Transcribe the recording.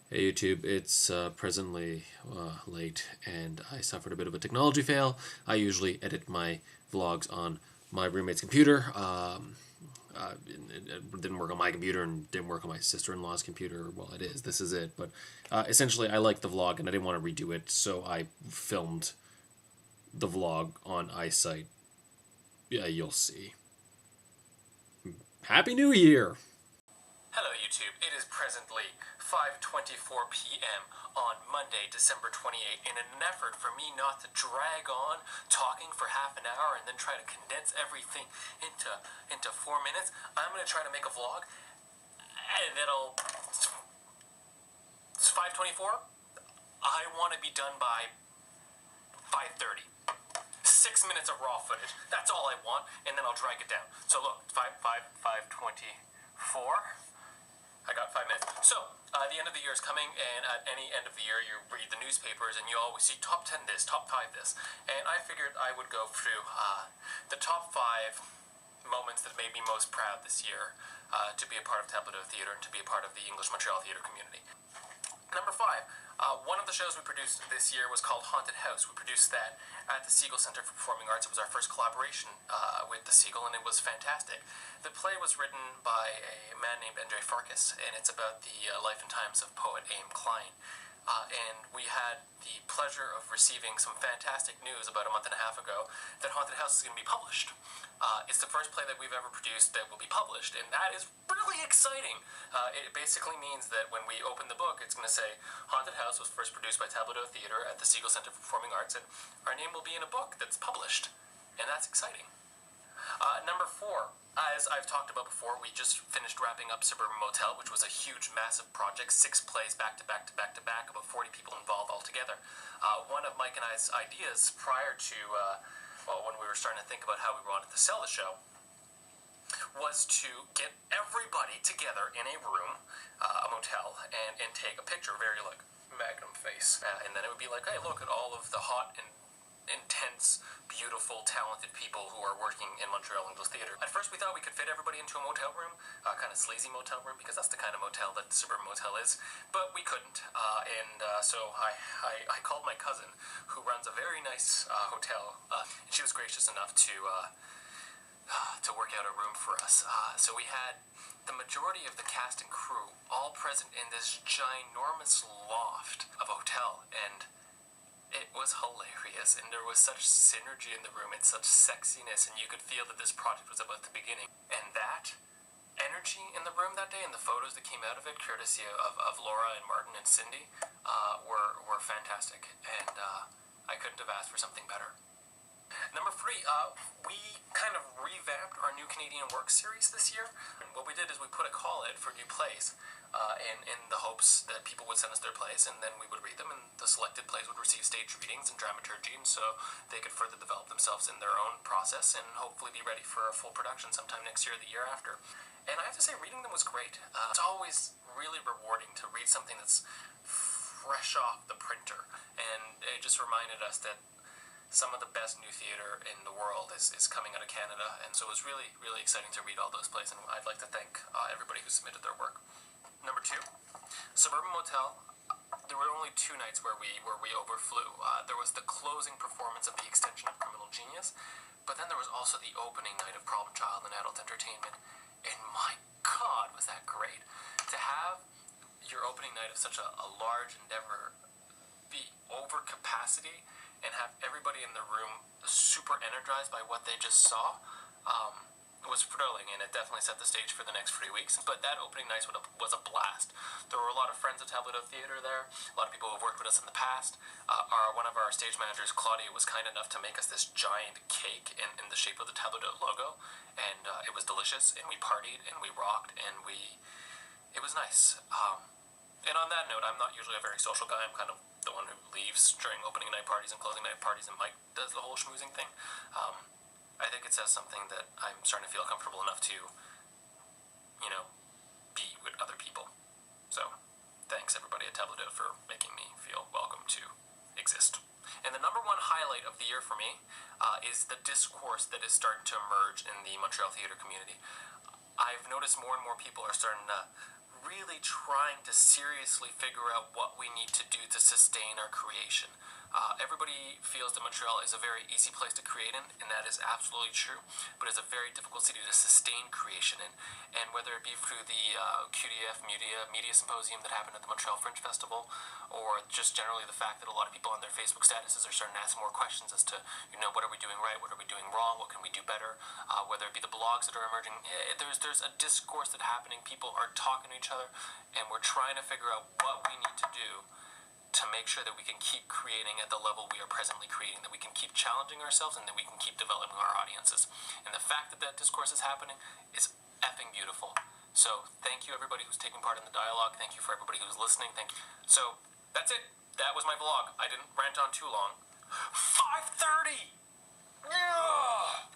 Hey YouTube, it's presently late and I suffered a bit of a technology fail. I usually edit my vlogs on my roommate's computer. It didn't work on my computer and didn't work on my sister-in-law's computer. Well, it is. This is it. But essentially, I liked the vlog and I didn't want to redo it, so I filmed the vlog on eyesight. Yeah, you'll see. Happy New Year! Hello YouTube, it is presently 5:24 p.m. on Monday, December 28th. In an effort for me not to drag on talking for half an hour and then try to condense everything into 4 minutes, I'm going to try to make a vlog and it's 5:24. I want to be done by 5:30. 6 minutes of raw footage. That's all I want, and then I'll drag it down. So look, 5:24. I got 5 minutes. So, the end of the year is coming, and at any end of the year, you read the newspapers, and you always see top 10 this, top 5 this. And I figured I would go through the top 5 moments that made me most proud this year to be a part of Tableau D'Hôte Theatre and to be a part of the English Montreal theatre community. Number 5. One of the shows we produced this year was called Haunted House. We produced that at the Seagull Center for Performing Arts. It was our first collaboration with the Seagull, and it was fantastic. The play was written by a man named Andre Farkas, and it's about the life and times of poet Aim Klein. And we had the pleasure of receiving some fantastic news about a month and a half ago that Haunted House is going to be published. It's the first play that we've ever produced that will be published, and that is really exciting. It basically means that when we open the book, it's going to say, Haunted House was first produced by Tableau D'Hôte Theatre at the Seagull Center for Performing Arts, and our name will be in a book that's published, and that's exciting. Number 4, as I've talked about before, we just finished wrapping up Suburban Motel, which was a huge, massive project, 6 plays back to back to back to back, about 40 people involved altogether. One of Mike and I's ideas prior to, when we were starting to think about how we wanted to sell the show, was to get everybody together in a room, a motel, and take a picture, very like magnum face, and then it would be like, hey, look at all of the hot and intense, beautiful, talented people who are working in Montreal English Theatre. At first we thought we could fit everybody into a motel room, kind of sleazy motel room, because that's the kind of motel that Suburban Motel is, but we couldn't, so I called my cousin, who runs a very nice hotel, and she was gracious enough to work out a room for us. So we had the majority of the cast and crew all present in this ginormous loft of a hotel, and it was hilarious, and there was such synergy in the room and such sexiness, and you could feel that this project was about the beginning. And that energy in the room that day, and the photos that came out of it, courtesy of Laura and Martin and Cindy, were fantastic, and I couldn't have asked for something better. Number 3, we kind of revamped our New Canadian Works series this year. And what we did is we put a call out for new plays, in the hopes that people would send us their plays, and then we would read them, and the selected plays would receive stage readings and dramaturgy, and so they could further develop themselves in their own process and hopefully be ready for a full production sometime next year or the year after. And I have to say, reading them was great. It's always really rewarding to read something that's fresh off the printer, and it just reminded us that some of the best new theatre in the world is coming out of Canada, and so it was really, really exciting to read all those plays, and I'd like to thank everybody who submitted their work. Number 2, Suburban Motel. There were only 2 nights where we overflew. There was the closing performance of the extension of Criminal Genius, but then there was also the opening night of Problem Child and Adult Entertainment, and my God, was that great. To have your opening night of such a large endeavor be over capacity and have everybody in the room super energized by what they just saw, was thrilling, and it definitely set the stage for the next 3 weeks. But that opening night was a blast. There were a lot of friends at Tableau D'Hôte Theatre there, a lot of people who have worked with us in the past. One of our stage managers, Claudia, was kind enough to make us this giant cake in the shape of the Tableau D'Hôte logo, and it was delicious, and we partied, and we rocked, and it was nice. And on that note, I'm not usually a very social guy. I'm kind of the one who leaves during opening night parties and closing night parties, and Mike does the whole schmoozing thing. I think it says something that I'm starting to feel comfortable enough to, be with other people. So, thanks everybody at Tableau D'Hôte for making me feel welcome to exist. And the number 1 highlight of the year for me is the discourse that is starting to emerge in the Montreal theatre community. I've noticed more and more people are starting to really trying to seriously figure out what we need to do to sustain our creation. Everybody feels that Montreal is a very easy place to create in, and that is absolutely true, but it's a very difficult city to sustain creation in. And whether it be through the QDF Media Symposium that happened at the Montreal Fringe Festival, or just generally the fact that a lot of people on their Facebook statuses are starting to ask more questions as to, what are we doing right, what are we doing wrong, what can we do better, whether it be the blogs that are emerging, there's a discourse that's happening, people are talking to each other, and we're trying to figure out what we need to do to make sure that we can keep creating at the level we are presently creating, that we can keep challenging ourselves, and that we can keep developing our audiences. And the fact that that discourse is happening is effing beautiful. So thank you everybody who's taking part in the dialogue. Thank you for everybody who's listening. Thank you. So that's it. That was my vlog. I didn't rant on too long. 5:30! Yeah!